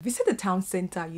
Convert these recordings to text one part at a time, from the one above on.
Visit the town center,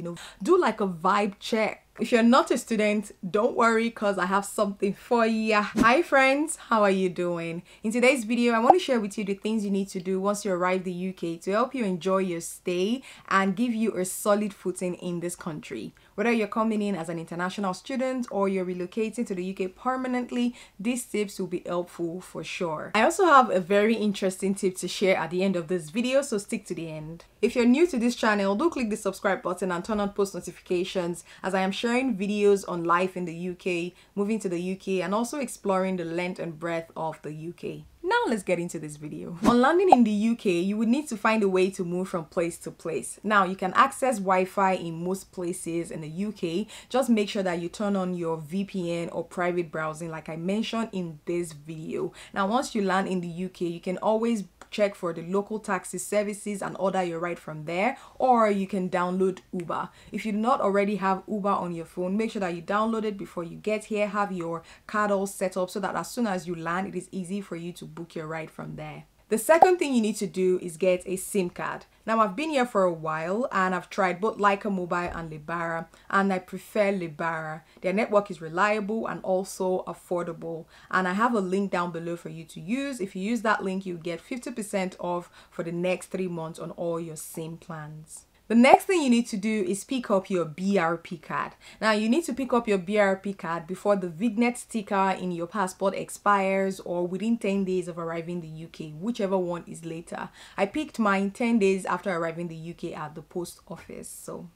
do like a vibe check. If you're not a student, don't worry because I have something for ya. Hi friends, how are you doing? In today's video, I want to share with you the things you need to do once you arrive the UK to help you enjoy your stay and give you a solid footing in this country. Whether you're coming in as an international student or you're relocating to the UK permanently, these tips will be helpful for sure. I also have a very interesting tip to share at the end of this video, so stick to the end. If you're new to this channel, do click the subscribe button and turn on post notifications as I am sharing videos on life in the UK, moving to the UK, and also exploring the length and breadth of the UK. Now let's get into this video. On landing in the UK, you would need to find a way to move from place to place. Now you can access Wi-Fi in most places in the UK. Just make sure that you turn on your VPN or private browsing like I mentioned in this video. Now once you land in the UK, you can always check for the local taxi services and order your ride from there, or you can download Uber. If you do not already have Uber on your phone, make sure that you download it before you get here. Have your card all set up so that as soon as you land, it is easy for you to book your ride from there. The second thing you need to do is get a SIM card. Now I've been here for a while and I've tried both Leica Mobile and Lebara, and I prefer Lebara. Their network is reliable and also affordable, and I have a link down below for you to use. If you use that link, you get 50% off for the next 3 months on all your SIM plans. The next thing you need to do is pick up your BRP card. Now you need to pick up your BRP card before the Vignet sticker in your passport expires or within 10 days of arriving in the UK, whichever one is later. I picked mine 10 days after arriving in the UK at the post office. So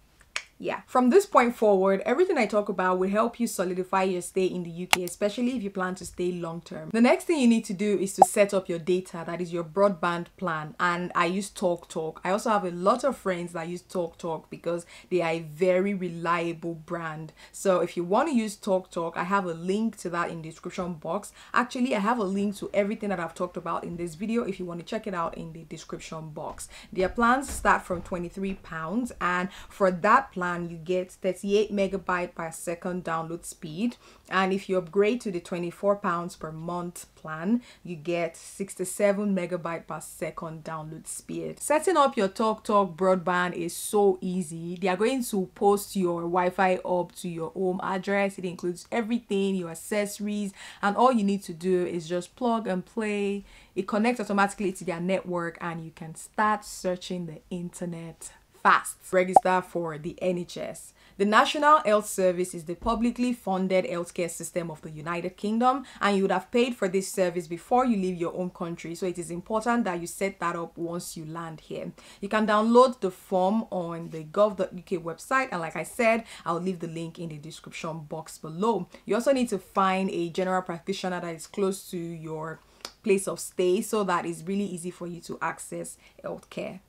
yeah, from this point forward, everything I talk about will help you solidify your stay in the UK, especially if you plan to stay long term. The next thing you need to do is to set up your data, that is your broadband plan. And I use TalkTalk. I also have a lot of friends that use TalkTalk because they are a very reliable brand. So if you want to use TalkTalk, I have a link to that in the description box. Actually, I have a link to everything that I've talked about in this video if you want to check it out in the description box. Their plans start from £23, and for that plan you get 38 megabyte per second download speed, and if you upgrade to the £24 per month plan, you get 67 megabyte per second download speed. Setting up your TalkTalk broadband is so easy. They are going to post your Wi-Fi up to your home address. It includes everything, your accessories, and all you need to do is just plug and play. It connects automatically to their network and you can start searching the internet fast. Register for the NHS. The National Health Service is the publicly funded healthcare system of the United Kingdom, and you would have paid for this service before you leave your home country, so it is important that you set that up once you land here. You can download the form on the gov.uk website, and like I said, I'll leave the link in the description box below. You also need to find a general practitioner that is close to your place of stay so that it's really easy for you to access healthcare.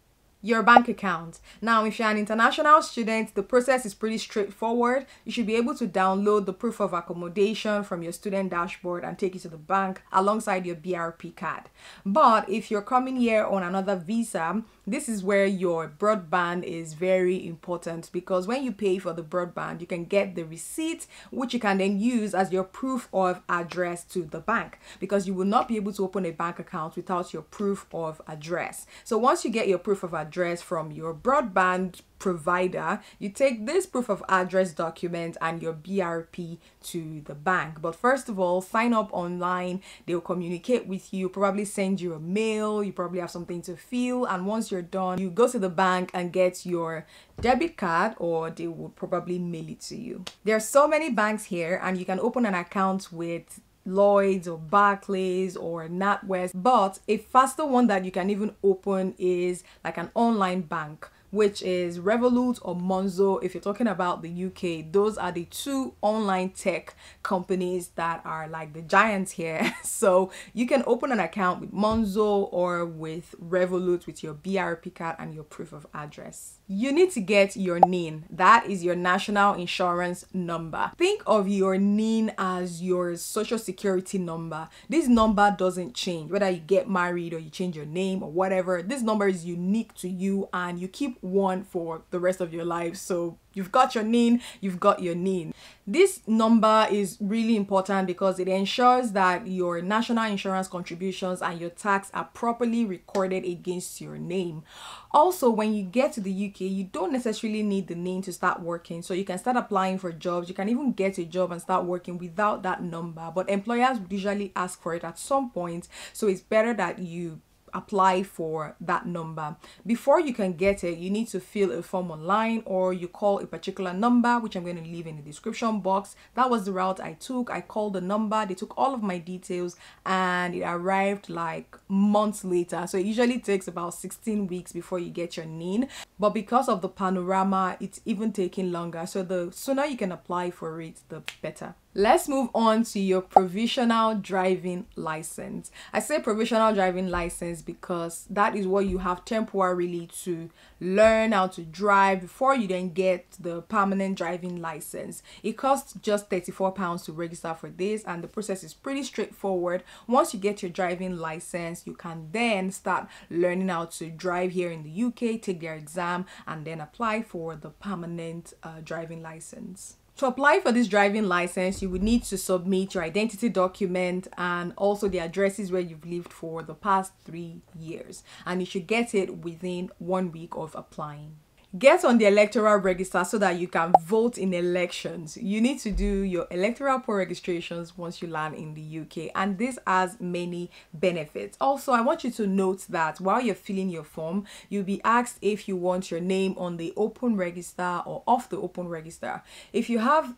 Your bank account. Now, if you're an international student, the process is pretty straightforward. You should be able to download the proof of accommodation from your student dashboard and take it to the bank alongside your BRP card. But if you're coming here on another visa, this is where your broadband is very important, because when you pay for the broadband, you can get the receipt, which you can then use as your proof of address to the bank, because you will not be able to open a bank account without your proof of address. So once you get your proof of address from your broadband provider, you take this proof of address document and your BRP to the bank. But first of all, sign up online. They'll communicate with you, probably send you a mail, you probably have something to fill, and once you're done, you go to the bank and get your debit card, or they will probably mail it to you. There are so many banks here, and you can open an account with Lloyds or Barclays or NatWest, but a faster one that you can even open is like an online bank, which is Revolut or Monzo. If you're talking about the UK, those are the two online tech companies that are like the giants here. So you can open an account with Monzo or with Revolut with your BRP card and your proof of address. You need to get your NIN. That is your national insurance number. Think of your NIN as your social security number. This number doesn't change whether you get married or you change your name or whatever. This number is unique to you, and you keep one for the rest of your life. So you've got your NIN, you've got your NIN. This number is really important because it ensures that your national insurance contributions and your tax are properly recorded against your name. Also, when you get to the UK, you don't necessarily need the NIN to start working. So you can start applying for jobs. You can even get a job and start working without that number. But employers would usually ask for it at some point. So it's better that you apply for that number. Before you can get it, you need to fill a form online, or you call a particular number, which I'm going to leave in the description box. That was the route I took. I called the number, they took all of my details, and it arrived like months later. So it usually takes about 16 weeks before you get your NIN, but because of the panorama, it's even taking longer. So the sooner you can apply for it, the better. Let's move on to your provisional driving license. I say provisional driving license because that is what you have temporarily to learn how to drive before you then get the permanent driving license. It costs just £34 to register for this, and the process is pretty straightforward. Once you get your driving license, you can then start learning how to drive here in the UK, take their exam, and then apply for the permanent driving license. To apply for this driving license, you would need to submit your identity document and also the addresses where you've lived for the past 3 years. And you should get it within 1 week of applying. Get on the Electoral Register so that you can vote in elections. You need to do your electoral poll registrations once you land in the UK, and this has many benefits. Also, I want you to note that while you're filling your form, you'll be asked if you want your name on the open register or off the open register. If you have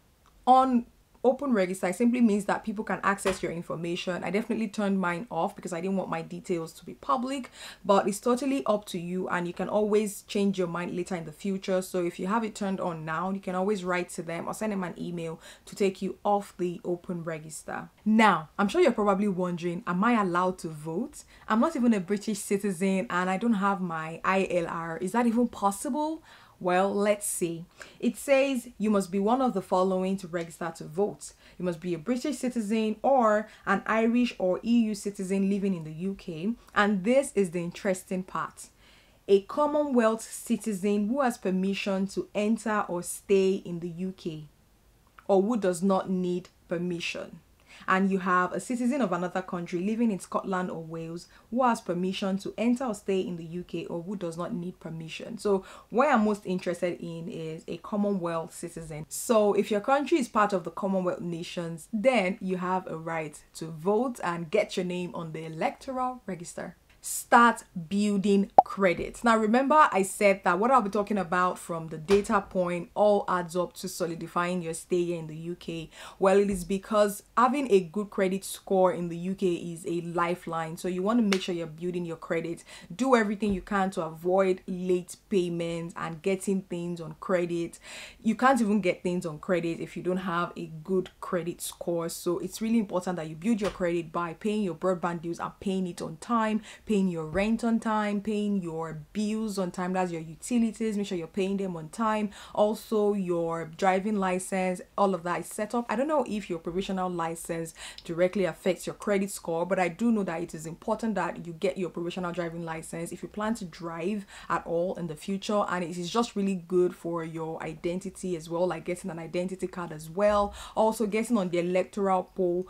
on open register, it simply means that people can access your information. I definitely turned mine off because I didn't want my details to be public, but it's totally up to you, and you can always change your mind later in the future. So if you have it turned on now, you can always write to them or send them an email to take you off the open register. Now, I'm sure you're probably wondering, am I allowed to vote? I'm not even a British citizen and I don't have my ILR. Is that even possible? Well, let's see. It says you must be one of the following to register to vote. You must be a British citizen or an Irish or EU citizen living in the UK. And this is the interesting part. A Commonwealth citizen who has permission to enter or stay in the UK, or who does not need permission. And you have a citizen of another country living in Scotland or Wales who has permission to enter or stay in the UK, or who does not need permission. So what I'm most interested in is a Commonwealth citizen. So if your country is part of the Commonwealth nations, then you have a right to vote and get your name on the Electoral Register. Start building credit. Now remember, I said that what I'll be talking about from the data point all adds up to solidifying your stay here in the UK. Well, it is because having a good credit score in the UK is a lifeline. So you want to make sure you're building your credit. Do everything you can to avoid late payments and getting things on credit. You can't even get things on credit if you don't have a good credit score. So it's really important that you build your credit by paying your broadband dues and paying it on time, paying your rent on time, paying your bills on time, that's your utilities, make sure you're paying them on time. Also your driving license, all of that is set up. I don't know if your provisional license directly affects your credit score, but I do know that it is important that you get your provisional driving license if you plan to drive at all in the future, and it is just really good for your identity as well, like getting an identity card as well. Also getting on the electoral poll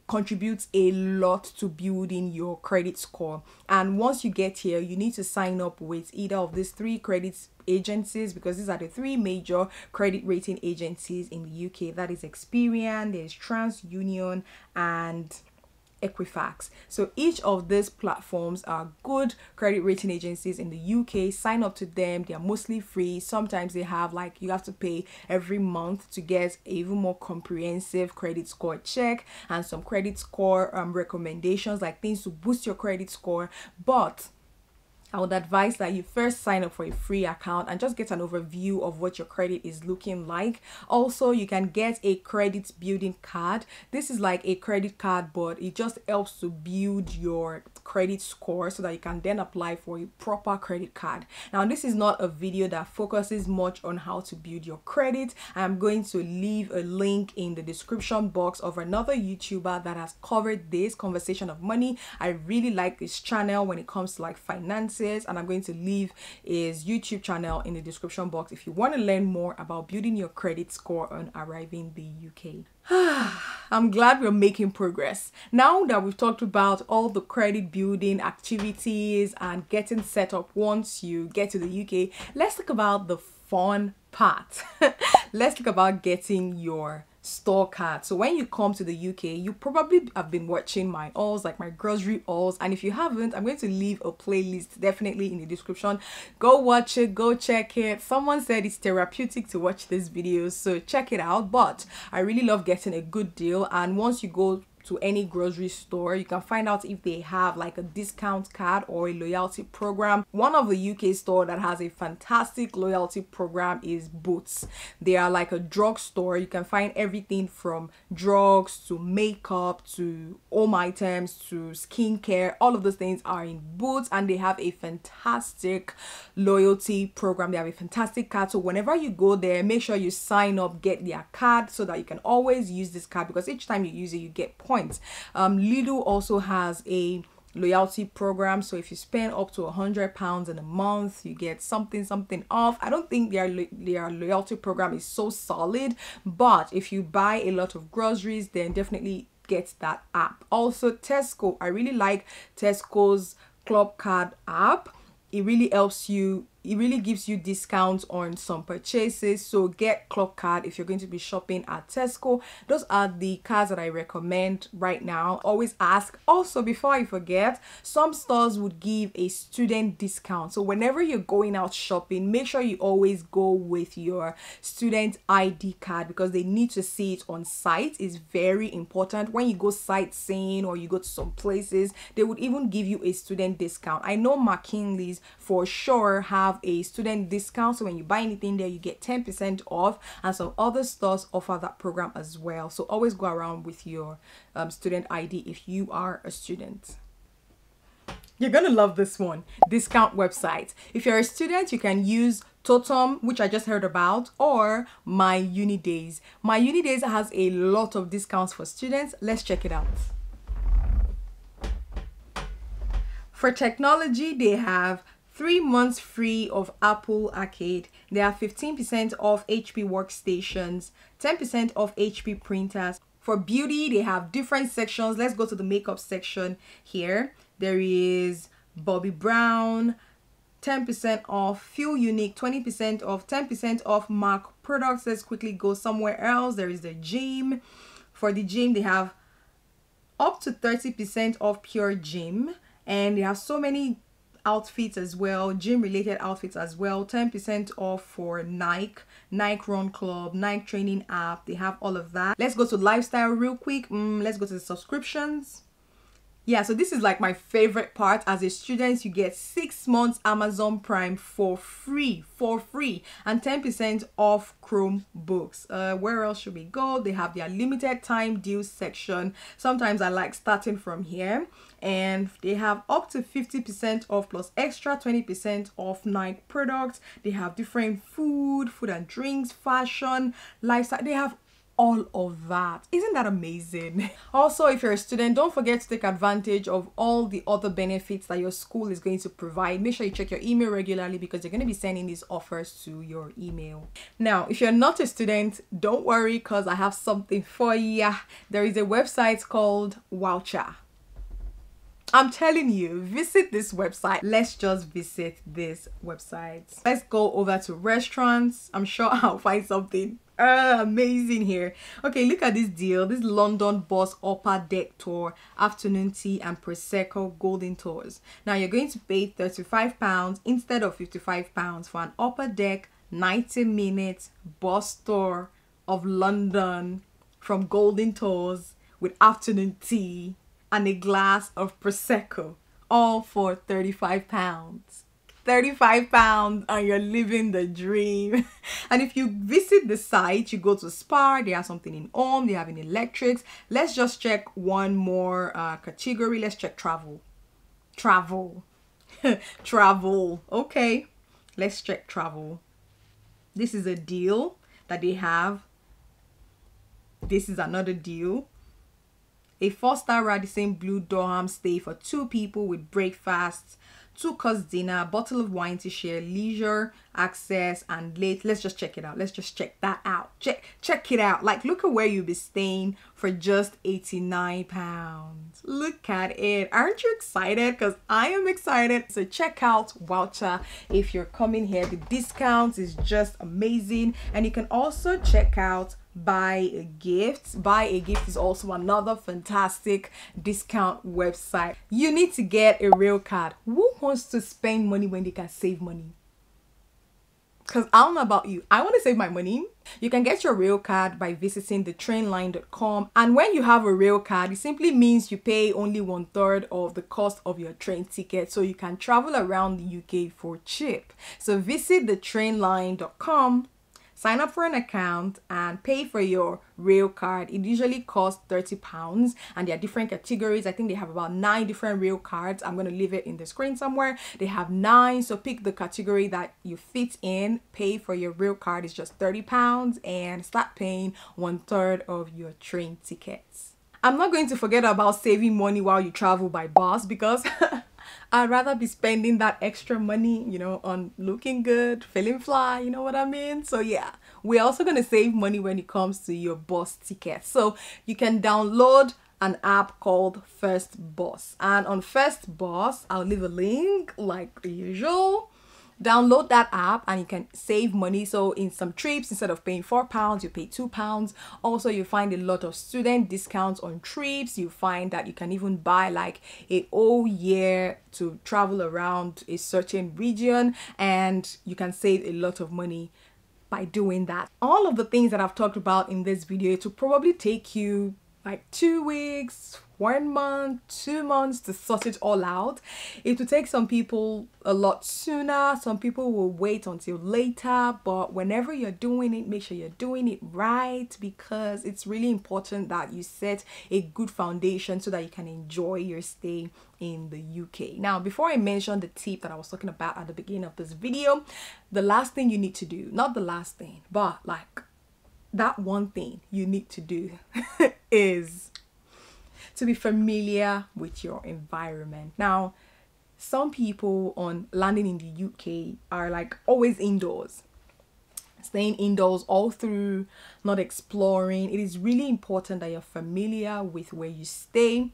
contributes a lot to building your credit score. And once you get here, you need to sign up with either of these 3 credit agencies, because these are the 3 major credit rating agencies in the UK. That is Experian, there's TransUnion, and Equifax. So each of these platforms are good credit rating agencies in the UK. Sign up to them. They are mostly free. Sometimes they have, like, you have to pay every month to get a even more comprehensive credit score check and some credit score recommendations, like things to boost your credit score. But I would advise that you first sign up for a free account and just get an overview of what your credit is looking like. Also, you can get a credit building card. This is like a credit card, but it just helps to build your credit score so that you can then apply for a proper credit card. Now, this is not a video that focuses much on how to build your credit. I'm going to leave a link in the description box of another YouTuber that has covered this conversation of money. I really like his channel when it comes to like finances, and I'm going to leave his YouTube channel in the description box if you want to learn more about building your credit score on arriving the UK. I'm glad we're making progress. Now that we've talked about all the credit building activities and getting set up once you get to the UK, let's talk about the fun part. Let's talk about getting your store card. So when you come to the UK, you probably have been watching my hauls, like my grocery hauls, and if you haven't, I'm going to leave a playlist definitely in the description. Go watch it, go check it. Someone said it's therapeutic to watch this video, so check it out. But I really love getting a good deal, and once you go to any grocery store, you can find out if they have like a discount card or a loyalty program. One of the UK store that has a fantastic loyalty program is Boots. They are like a drugstore. You can find everything from drugs to makeup to home items to skincare. All of those things are in Boots, and they have a fantastic loyalty program. They have a fantastic card, so whenever you go there, make sure you sign up, get their card so that you can always use this card, because each time you use it, you get points. Lidl also has a loyalty program, so if you spend up to £100 in a month, you get something off. I don't think their loyalty program is so solid, but if you buy a lot of groceries, then definitely get that app. Also Tesco, I really like Tesco's Club Card app. It really helps you, it really gives you discounts on some purchases. So get Club Card if you're going to be shopping at Tesco. Those are the cards that I recommend right now. Always ask. Also, before I forget, some stores would give a student discount. So whenever you're going out shopping, make sure you always go with your student ID card, because they need to see it on site. It's very important. When you go sightseeing or you go to some places, they would even give you a student discount. I know McKinley's for sure have a student discount, so when you buy anything there, you get 10% off, and some other stores offer that program as well. So always go around with your student ID if you are a student. You're gonna love this one. Discount website. If you're a student, you can use Totem, which I just heard about, or My Uni Days. My Uni Days has a lot of discounts for students. Let's check it out. For technology, they have 3 months free of Apple Arcade. They have 15% off HP workstations, 10% off HP printers. For beauty, they have different sections. Let's go to the makeup section here. There is Bobbi Brown, 10% off, Feel Unique, 20% off, 10% off MAC products. Let's quickly go somewhere else. There is the gym. For the gym, they have up to 30% off Pure Gym, and they have so many outfits as well, gym related outfits as well. 10% off for Nike Run Club, Nike training app. They have all of that. Let's go to lifestyle real quick. Let's go to the subscriptions. Yeah, so this is like my favorite part. As a student, you get 6 months Amazon Prime for free, and 10% off Chromebooks. Where else should we go? They have their limited time deal section. Sometimes I like starting from here, and they have up to 50% off plus extra 20% off Nike products. They have different food and drinks, fashion, lifestyle. They have all of that. Isn't that amazing? Also, if you're a student, don't forget to take advantage of all the other benefits that your school is going to provide. Make sure you check your email regularly, because they're going to be sending these offers to your email. Now, if you're not a student, don't worry, because I have something for you. There is a website called Voucher. I'm telling you, visit this website. Let's just visit this website. Let's go over to restaurants. I'm sure I'll find something amazing here. Okay, look at this deal. This London Bus Upper Deck Tour, afternoon tea and Prosecco Golden Tours. Now you're going to pay £35 instead of £55 for an upper deck 90-minute bus tour of London from Golden Tours with afternoon tea and a glass of Prosecco, all for £35. £35 and you're living the dream. And if you visit the site, you go to Spar, they have something in home, they have in electrics. Let's just check one more category. Let's check travel. Travel. Travel. Okay, let's check travel. This is a deal that they have. This is another deal. A 4-star Radisson Blue Durham stay for 2 people with breakfast, 2-course dinner, bottle of wine to share, leisure access, and late. Let's just check it out. Let's just check that out. Check it out. Like, look at where you'll be staying for just £89. Look at it. Aren't you excited? Because I am excited. So check out voucher if you're coming here. The discount is just amazing. And you can also check out buy a gift. Buy a gift is also another fantastic discount website. You need to get a real card. Who wants to spend money when they can save money? Because I don't know about you, I want to save my money. You can get your rail card by visiting thetrainline.com, and when you have a rail card, it simply means you pay only 1/3 of the cost of your train ticket, so you can travel around the UK for cheap. So visit thetrainline.com, sign up for an account, and pay for your rail card. It usually costs £30, and there are different categories. I think they have about 9 different rail cards. I'm going to leave it in the screen somewhere. They have 9, so pick the category that you fit in. Pay for your rail card. It's just £30, and start paying 1/3 of your train tickets. I'm not going to forget about saving money while you travel by bus, because I'd rather be spending that extra money, you know, on looking good, feeling fly, you know what I mean? So yeah, we're also going to save money when it comes to your bus ticket. So you can download an app called First Bus, and on First Bus, I'll leave a link like usual. Download that app and you can save money. So in some trips, instead of paying £4, you pay £2. Also, you find a lot of student discounts on trips. You find that you can even buy like a whole year to travel around a certain region, and you can save a lot of money by doing that. All of the things that I've talked about in this video, it will probably take you like 2 weeks, 1 month, 2 months to sort it all out. It will take some people a lot sooner. Some people will wait until later, but whenever you're doing it, make sure you're doing it right, because it's really important that you set a good foundation so that you can enjoy your stay in the UK. Now, before I mention the tip that I was talking about at the beginning of this video, the last thing you need to do, not the last thing, but like that one thing you need to do is to be familiar with your environment. Now, some people on landing in the UK are like always indoors, staying indoors all through, not exploring. It is really important that you're familiar with where you stay.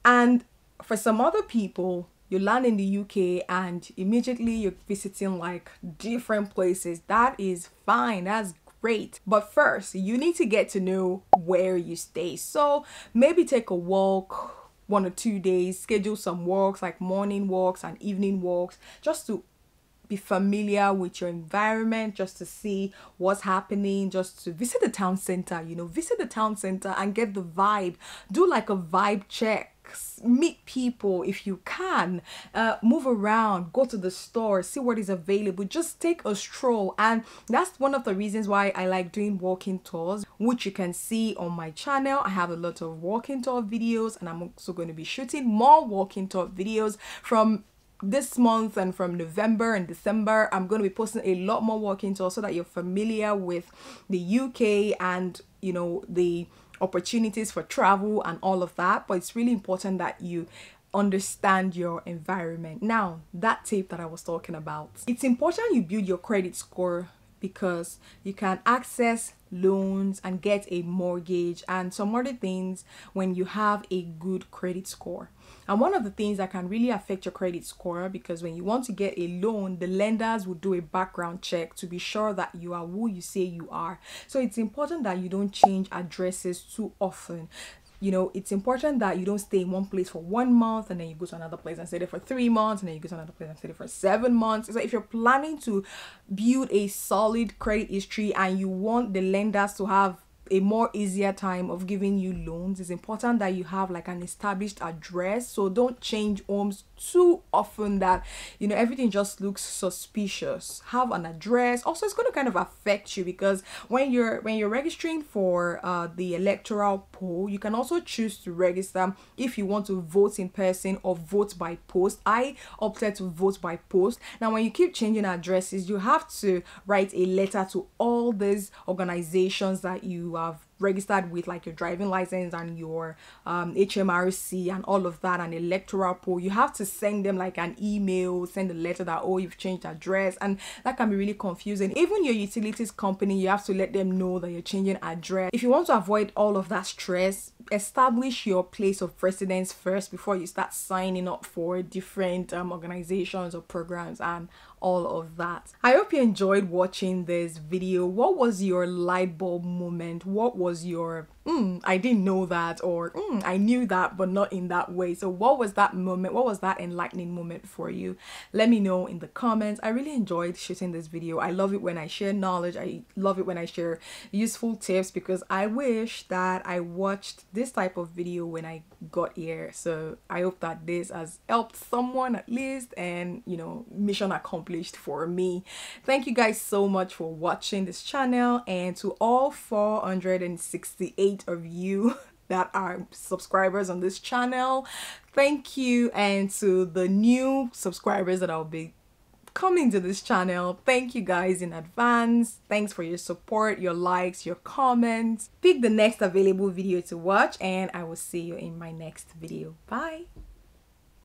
And for some other people, you land in the UK and immediately you're visiting like different places. That is fine. That's great. But first, you need to get to know where you stay. So maybe take a walk 1 or 2 days, schedule some walks like morning walks and evening walks, just to be familiar with your environment, just to see what's happening, just to visit the town center, you know, visit the town center and get the vibe. Do like a vibe check. Meet people if you can, move around, go to the store, see what is available, just take a stroll. And that's one of the reasons why I like doing walking tours, which you can see on my channel. I have a lot of walking tour videos, and I'm also going to be shooting more walking tour videos from this month, and from November and December. I'm going to be posting a lot more walking tours so that you're familiar with the UK and, you know, the opportunities for travel and all of that. But it's really important that you understand your environment. Now, that tip that I was talking about, it's important you build your credit score, because you can access loans and get a mortgage and some other things when you have a good credit score. And one of the things that can really affect your credit score, because when you want to get a loan, the lenders will do a background check to be sure that you are who you say you are. So it's important that you don't change addresses too often. You know, it's important that you don't stay in one place for 1 month and then you go to another place and stay there for 3 months, and then you go to another place and stay there for 7 months. So if you're planning to build a solid credit history and you want the lenders to have a more easier time of giving you loans, it's important that you have like an established address. So don't change homes too often that, you know, everything just looks suspicious. Have an address. Also, it's going to kind of affect you, because when you're registering for the electoral poll. You can also choose to register if you want to vote in person or vote by post. I opted to vote by post. Now when you keep changing addresses, you have to write a letter to all these organizations that you have registered with, like your driving license and your HMRC and all of that, and electoral poll. You have to send them like an email, send a letter that, oh, you've changed address, and that can be really confusing. Even your utilities company, you have to let them know that you're changing address. If you want to avoid all of that stress, establish your place of residence first before you start signing up for different organizations or programs and all of that. I hope you enjoyed watching this video. What was your light bulb moment? What was your I didn't know that, or I knew that but not in that way? So what was that moment? What was that enlightening moment for you? Let me know in the comments. I really enjoyed shooting this video. I love it when I share knowledge. I love it when I share useful tips, because I wish that I watched this type of video when I got here. So I hope that this has helped someone at least, and you know, mission accomplished for me. Thank you guys so much for watching this channel, and to all 468 of you that are subscribers on this channel, thank you. And to the new subscribers that I'll be coming to this channel, thank you guys in advance. Thanks for your support, your likes, your comments. Pick the next available video to watch, and I will see you in my next video. Bye.